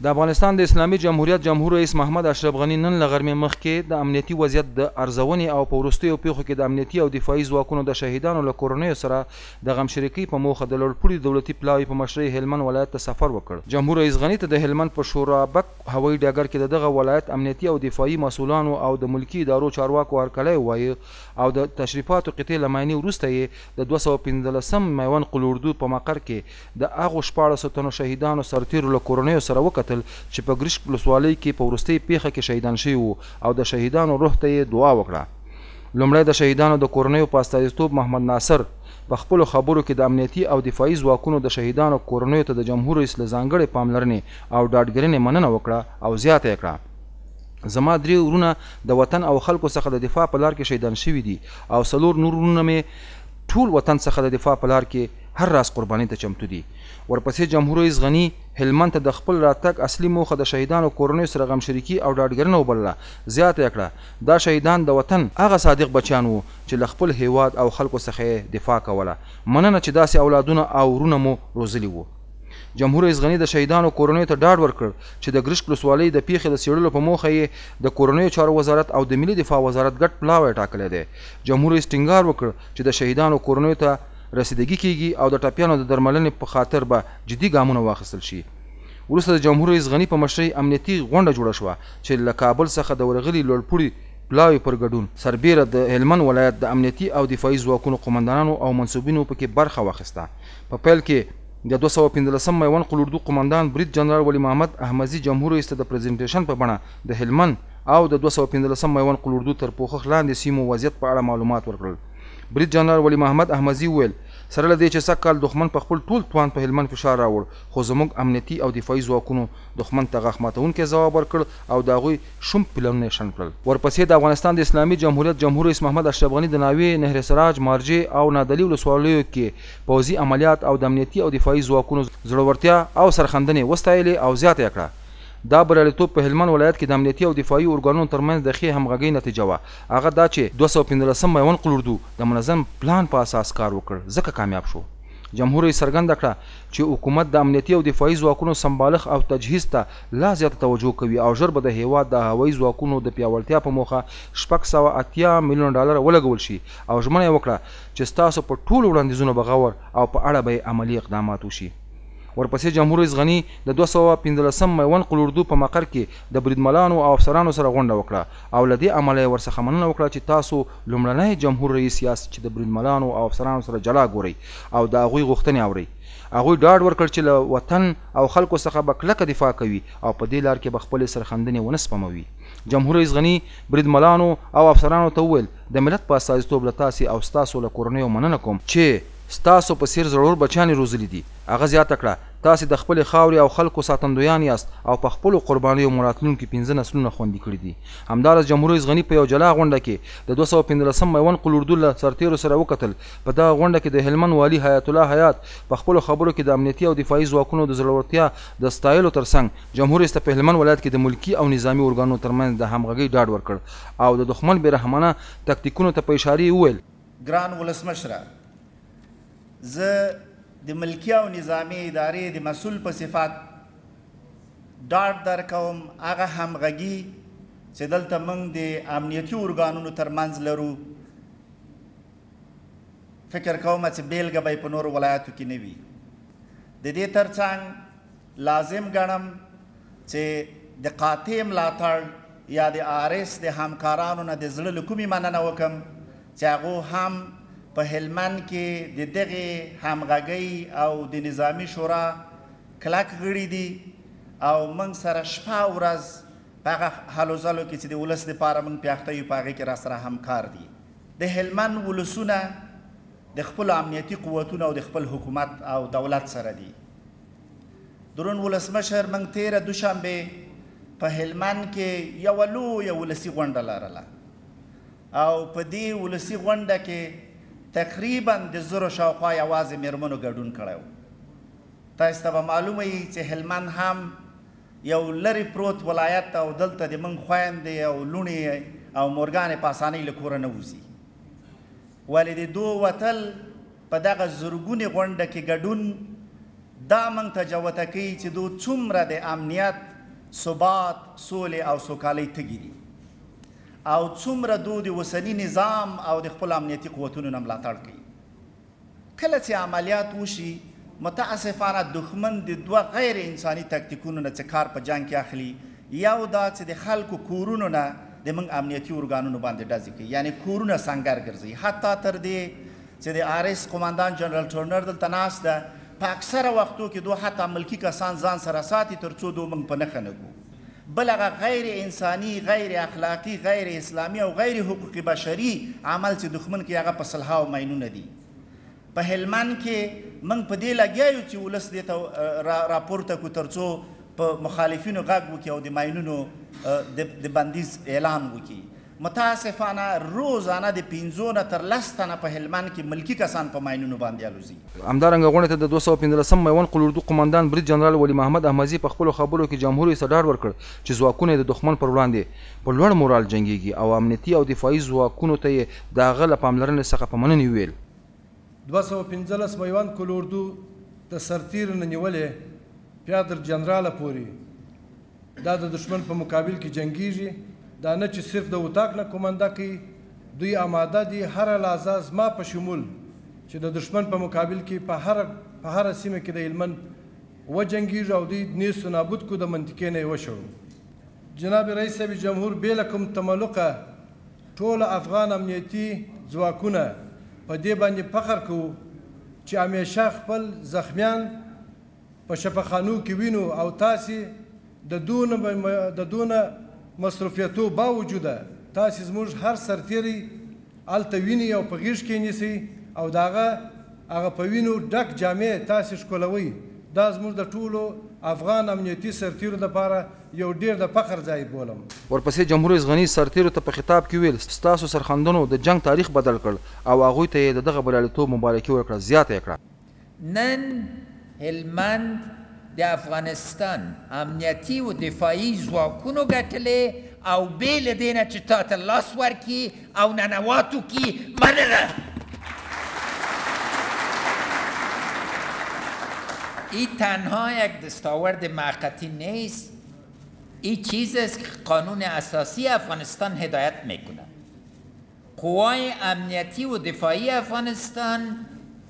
د افغانستان د اسلامي جمهوریت جمهور رئیس محمد اشرف غنی نن له غرمې مخکې د امنیتي وضعیت د ارزونې او په وروستیو پیښو کې د امنیتي او دفاعي ځواکونو د شهیدانو له کورنیو سره د غمشریکۍ په موخه د لوړپوړي دولتي پلاوي په مشرۍ هلمند ولایت ته سفر وکړ. جمهور رئیس غنی ته د هلمند په شورابک هوایي ډګر کې د دغه ولایت امنیتي او دفاعي مسؤلانو او د ملکي ادارو چارواکو هرکلی ووایه او د تشریفاتو قطعې له معاینې وروسته یې د 215 میوند قلوردو په مقر کې د هغو 14 تنو شهیدانو سرتیرو له کورنیو سره وکتل چې په ګرشک ولسوالۍ کې په وروستۍ پیښه کې شهیدان شوي وو او د شهیدانو روح ته یې دعا وکړه. لومړی د شهیدانو د کورنیو په استازیتوب محمد ناصر په خپلو خبرو کې د امنیتي او دفاعي ځواکونو د شهیدانو کورنیو ته د جمهور رئیس له ځانګړې پاملرنې او ډاډګرنې مننه وکړه او زیاته یې کړه: زما 3 ورونه د وطن او خلکو څخه د دفاع په لار کې شهیدان شوي دي او 4 نور ورونه مې ټول وطن څخه د دفاع په لار کې هر راز قرباني ته چمتو دي. ورپسې جمهور رئیس غنی هلمند ته د خپل راتګ اصلي موخه د شهیدانو کورنیو سره غمشریکي او ډاډګرنه وبلله. زیاته یې کړه دا شهیدان د وطن هغه صادق بچیان وو چې له خپل هیواد او خلکو څخه یې دفاع کوله. مننه چې داسې اولادونه او ورونه مو روزلي وو. جمهور رئیس غنی د شهیدانو کورنیو ته ډاډ ورکړ چې د ګرشک ولسوالۍ د پیښې د څېړلو په موخه یې د کورنیو چارو وزارت او د ملي دفاع وزارت ګډ پلاوی ټاکلی دی. جمهور رئیس ټینګار وکړ چې د شهیدانو کورنیو ته رسیدګي کیږي او د ټپیانو د درملنې په خاطر به جدي ګامونه واخیستل شي. وروسته د جمهور رئیس غنی په مشرۍ امنیتي غونډه جوړه شوه چې له کابل څخه د ورغلي لوړپوړي پلاوي پر ګډون سربیره د هلمند ولایت د امنیتي او دفاعي ځواکونو قمندانانو او منصوبینو پکې برخه واخیسته. په پیل کې د 215 میوند قلوردو قمندان برید جنرال ولی محمد احمدي جمهور رئیس ته د پریزنټیشن په بڼه د هلمند او د 215 میوند قلوردو تر پوښښ لاندې سیمو وضعیت په اړه معلومات ورکړل. برید جنرال ولی محمد احمدي وویل سره له دې چې سږ کال دښمن په خپل ټول توان په هلمند فشار راوړ خو زموږ امنیتي او دفاعي ځواکونو دښمن ته غاښ ماتونکی ځواب ورکړ او د هغوی شوم پلانونه یې شنډ کړل. ورپسې د افغانستان د اسلامي جمهوریت جمهور رئیس محمد اشرف غنی د ناوې نهر سراج مارجې او نادلي ولسوالیو کې پوځي عملیات او د امنیتي او دفاعي ځواکونو زړورتیا او سرښندنې وستایلې او زیاته یې کړه. دا بریالیتوب په هلمند ولایت کې د امنیتي او دفاعي ارګانونو ترمنځ د ښې همغږۍ نتیجه وه. هغه دا چې 215 میوند قلوردو د منظم پلان په اساس کار وکړ ځکه کامیاب شو. جمهور رئیس څرګنده کړه چې حکومت د امنیتي او دفاعي ځواکونو سمبالښت او تجهیز ته لا زیاته توجه کوي او ژر به د هیواد د هوایي ځواکونو د پیاوړتیا په موخه 680 میلیون ډالر ولګول شي او ژمنه یې وکړه چې ستاسو په ټولو وړاندیزونو به غور او په اړه به عملي اقدامات وشي. ورپسې جمهور رئیس غنی د 215 میوند قلوردو په مقر کې د بریدملانو او افسرانو سره غونډه وکړه او له دې امله یې ورڅخه مننه وکړه چې تاسو لومړنی جمهور رئیس یاست چې د بریدملانو او افسرانو سره جلا ګورئ او د هغوی غوښتنې اورئ. هغوی ډاډ ورکړ چې له وطن او خلکو څخه به کلکه دفاع کوي او په دې لار کې به خپلې سرښندنې ونه سپموي. جمهور رئیس غنی بریدملانو او افسرانو ته وویل د ملت په استازیتوب له تاسې او ستاسو له کورنیو مننه کوم چې ستاسو په څیر زړور بچیان یې روزلي دي. هغه زیاته کړه تاسې د خپلې خاورې او خلکو ساتندویان یاست او په خپلو قربانیو مو راتلونکي 15 نسلونه خوندي کړي دي. همداراز جمهور رئیس غنی په یو جلا غونډه کې د 215 میوند قلوردو له سرتیرو سره وکتل. په دغه غونډه کې د هلمند والي حیات الله حیات په خپلو خبرو کې د امنیتي او دفاعي ځواکونو د زړورتیا د ستایلو ترڅنګ جمهور رئیس ته په هلمند ولایت کې د ملکي او نظامي ارګانونو ترمنځ د همغږۍ ډاډ ورکړ او د دښمن بېرحمانه تکتیکونو ته په اشارې وویل: ګران ولسمشره، زه د ملکي او نظامي ادارې د مسؤل په صفت ډاډ درکوم هغه همغږي چې دلته موږ د امنیتي ارګانونو ترمنځ لرو. فکر کوم چې بیلګه به یې په نورو ولایاتو کې نه وي. د دې ترڅنګ لازم ګڼم چې د قاطع ملاتړ یا د آرس د همکارانو نه د زړه له کومې مننه وکړم چې هغو هم په هلمند کې د دغې همغږۍ او د نظامي شورا کلک غړي دي او موږ سره شپه او ورځ په هغه هلو ځلو کې چې د ولس دپاره موږ پیاخته یو په هغې کې راسره همکار دي. د هلمند ولسونه د خپلو امنیتي قوتونو او د خپل حکومت او دولت سره دي. درون ولسمشر موږ تېره دوشنبې په هلمند کې یوه لویه ولسي غونډه لرله او په دې ولسي غونډه کې تقریبا د 1000 شاوخوا یوازې میرمنو ګډون کړی و. تاسو ته به معلومه وي چې هلمند هم یو لرې پروت ولایت او دلته د موږ خویندې او لوڼې او مورګانې په اسانۍ له کوره نه وځي. ولې د دو وتل په دغه زرګونې غونډه کې ګډون دا موږ ته جوته کوي چې دو څومره د امنیت ثبات سولې او سوکالۍ تږي دي او څومره دو د اوسني نظام او د خپل امنیتي قوتونو نه ملاتړ کوي. کله چې عملیات وشي متاسفانه دښمن د دوه غیر انساني تکتیکونو نه چې کار په جنګ کې اخلي. یو دا چې د خلکو کورونو نه د موږ امنیتي ارګانونو باندې ډزې کوي، یعنی کورونه سنګر ګرځي. حتی تر دې چې د RS قوماندان جنرال ټرنر دلته ناست ده، په اکثره وختو کې دو حتی ملکي کسان ځان سره ساتي تر څو دو موږ په نښه نه ږدو. بل هغه غیر انساني، غیر اخلاقي، غیر اسلامي او غیر حقوقي بشري عمل چې دښمن کوي هغه په سلهاو ماینونه دي. په هلمند کې موږ په دې لګیا یو چې ولس دې ته راپورته کړو تر څو په مخالفینو غږ وکړي او د ماینونو د بندیز اعلان وکړي. متاسفانه روزانه د 5 نه تر 10 تنه په هلمند کې ملکي کسان په ماینونو باندې الوزي. همدارنګه غونډې ته د 215 میوان قلوردو قوماندان برید جنرال ولی محمد احمدزي په خپلو خبرو کې جمهور ته ډاډ ورکړ چې ځواکونه د دښمن پر وړاندې په لوړ مورال جنګيږي او امنیتي او دفاعي ځواکونو ته یې د هغه له پاملرنې څخه په مننې ویل. 215 میوان قلوردو د سرتیر نه نیولې پیادر جنراله پورې دا د دښمن په مقابل کې جنګیږي. دا نه چې صرف د اتاق نه کومنده کوي، دوی آماده دي هره لحظه زما په شمول چې د دښمن په مقابل کې په هره سیمه کې د هلمند وجنګیږي او دوی نیست و نابود کو د منطقې نه یې وشړو. جناب رئیس صاحب جمهور بې له کوم تملقه ټول افغان امنیتي ځواکونه په دې باندې فخر کوو چې همیشه خپل زخمیان په شفاخانو کې وینو او تاسې د دونه مصروفیتو باوجوده تاسې زموږ هر سرتیری هلته ویني او په غېږ کې نیسئ او د هغه په وینو ډک جامې تاسې ښکلوئ. دا زموږ د ټولو افغان امنیتي سرتیرو لپاره یو ډېر د فخر ځای بولم. ورپسې جمهور رئیس غني سرتیرو ته په خطاب کې ویل ستاسو سرښندنو د جنګ تاریخ بدل کړ او هغوی ته یې د دغه بریالیتوب مبارکي ورکړه، زیاته یې کړه. نن هلمند د افغانستان امنیتي و دفاعي ځواکونو ګټلې او بې له دې نه چې تا ته لاس ورکړي او ننوات وکړي، مننه. این تنها یک دستاورد موقتی نیست، این چیز است که قانون اساسی افغانستان هدایت میکنه. قوای امنیتی و دفاعی افغانستان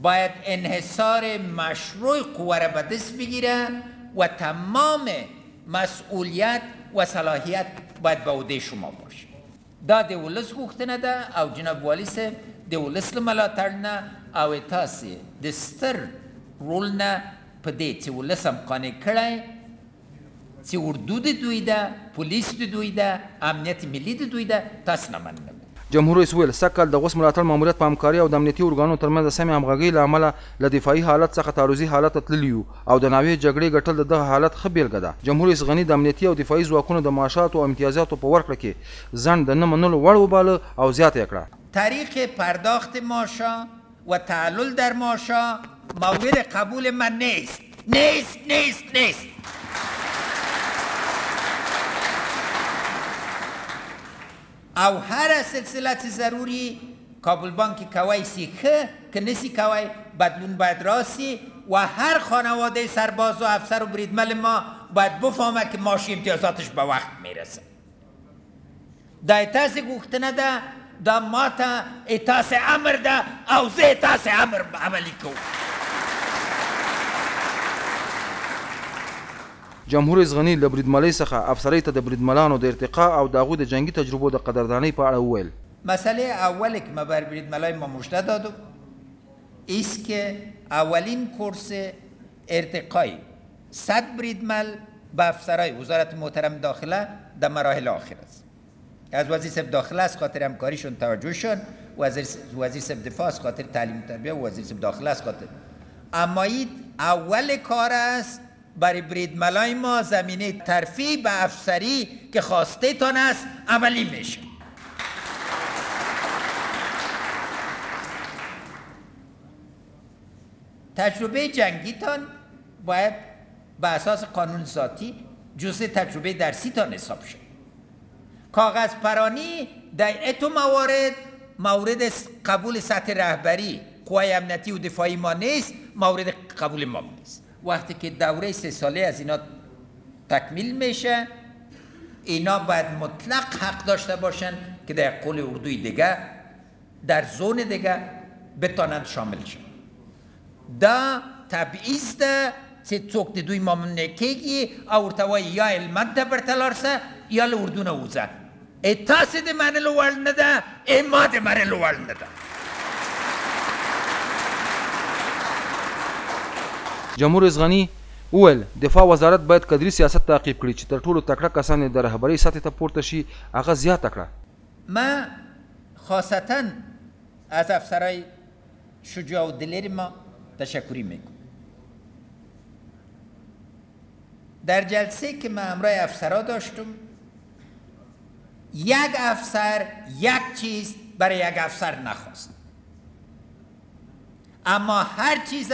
باید انحصار مشروع قوه را به دست بگیره و تمام مسئولیت و صلاحیت باید به عهده شما باشه. دا د ولس غوښتنه ده او جناب والي صاحب د ولس له ملاتړ نه او تاسې د ستر رول نه په دې چې ولس هم قانع کړی چې اردو د دوی ده، پولیس د دوی ده، امنیت ملي د دوی ده، تاسو نه مننه. جمهور رئیس ویل سږکال د غوث ملاتړ ماموریت په همکاري او د امنیتي ارګانونو ترمنځ د سمې همغږۍ له امله له دفاعي حالت څخه تعرضي حالت ته تللي یو او د ناوې جګړې ګټل د دغه حالت ښه بېلګه ده. جمهور رئیس غني د امنیتي او دفاعي ځواکونو د معاشاتو او امتیازاتو په ورکړه کې ځنډ د نه منلو وړ وباله او زیاته یې کړه. طریق پرداخت ماشا و تعلل در ماشا مورد قبول من نیست. او هر سلسله ضروری کابل بانک کوی سیخه که نسی کوی بدلون باید راسی و هر خانواده سرباز و افسر و بریدمل ما باید بفهمه که ماشی امتیازاتش به وقت میرسه. دا اتاس گوختنه ده، دا ما تا اتاس امر ده او زه اتاس امر عملی کو. جمهور رئیس غني له بریدملۍ څخه افسرۍ ته د بریدملانو د ارتقا او د هغوی د جنګي تجربو د قدردانۍ په اړه وویل. مسئله اولی که ما بر بریدملای ما مژده دادم است که اولین کورس ارتقای 100 بریدمل به افسرای وزارت محترم داخله در مراحل آخر است. از وزیر صاحب داخله از خاطر همکاریشون توجهشون، وزیر صاحب دفاع از خاطر تعلیم و تربیه و وزیر صاحب داخله از خاطر. اما این اول کار است برای بریدملای ما زمینه ترفیع به افسری که خواسته تان است عملی میشه. تجربه جنگی تان باید به اساس قانون ذاتی جزء تجربه درسی تان حساب شد. کاغذ پرانی در اتو مورد قبول سطح رهبری قوای امنیتی و دفاعی ما نیست، مورد قبول ما نیست. وقتی که دوره 3 ساله از اینا تکمیل میشه، اینا باید مطلق حق داشته باشن که در قول اردوی دیگه در زون دیگه بتانند شامل شن. دا تبعیض ده چې څوک د دوی ممنوع کېږي او ورته وایي یا هلمند ته بیرته لاړ شه یا له اردو نه وځه. تاسې د منلو وړ نه ده، ما د منلو وړ نه ده. جمهور رئیس غني وویل دفاع وزارت باید کدري سیاست تعقیب کړي چې تر ټولو تکړه کسان د رهبرۍ سطحې ته پورته شي، هغه زیاته کړه. ما خاصتا از افسرهای شجاع و دلیر ما تشکری میکنم. در جلسه که ما همراه افسرها داشتم، یک افسر یک چیز برای یک افسر نخواست، اما هر چیز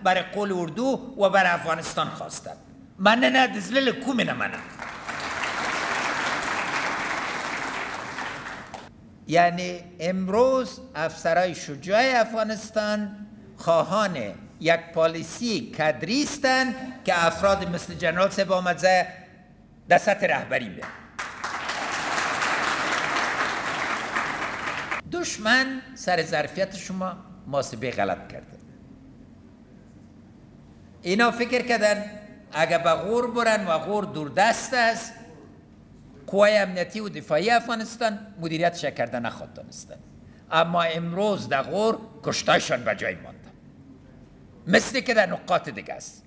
برای قول اردو و برای افغانستان خواستند. من نه دزلل کوم نه منم. یعنی امروز افسرهای شجاع افغانستان خواهان یک پالیسی کادری هستند که افراد مثل جنرال صاحب آمدزه در سطح رهبری میاد. دشمن سر ظرفیت شما محاسبه غلط کرده. اینا فکر کردن اگه به غور برن و غور دوردست است، قوای امنیتی و دفاعی افغانستان مدیریتش کرده نخواد دانستن. اما امروز در غور کشتایشان به جای مانده، مثل که در نقاط دیگه است.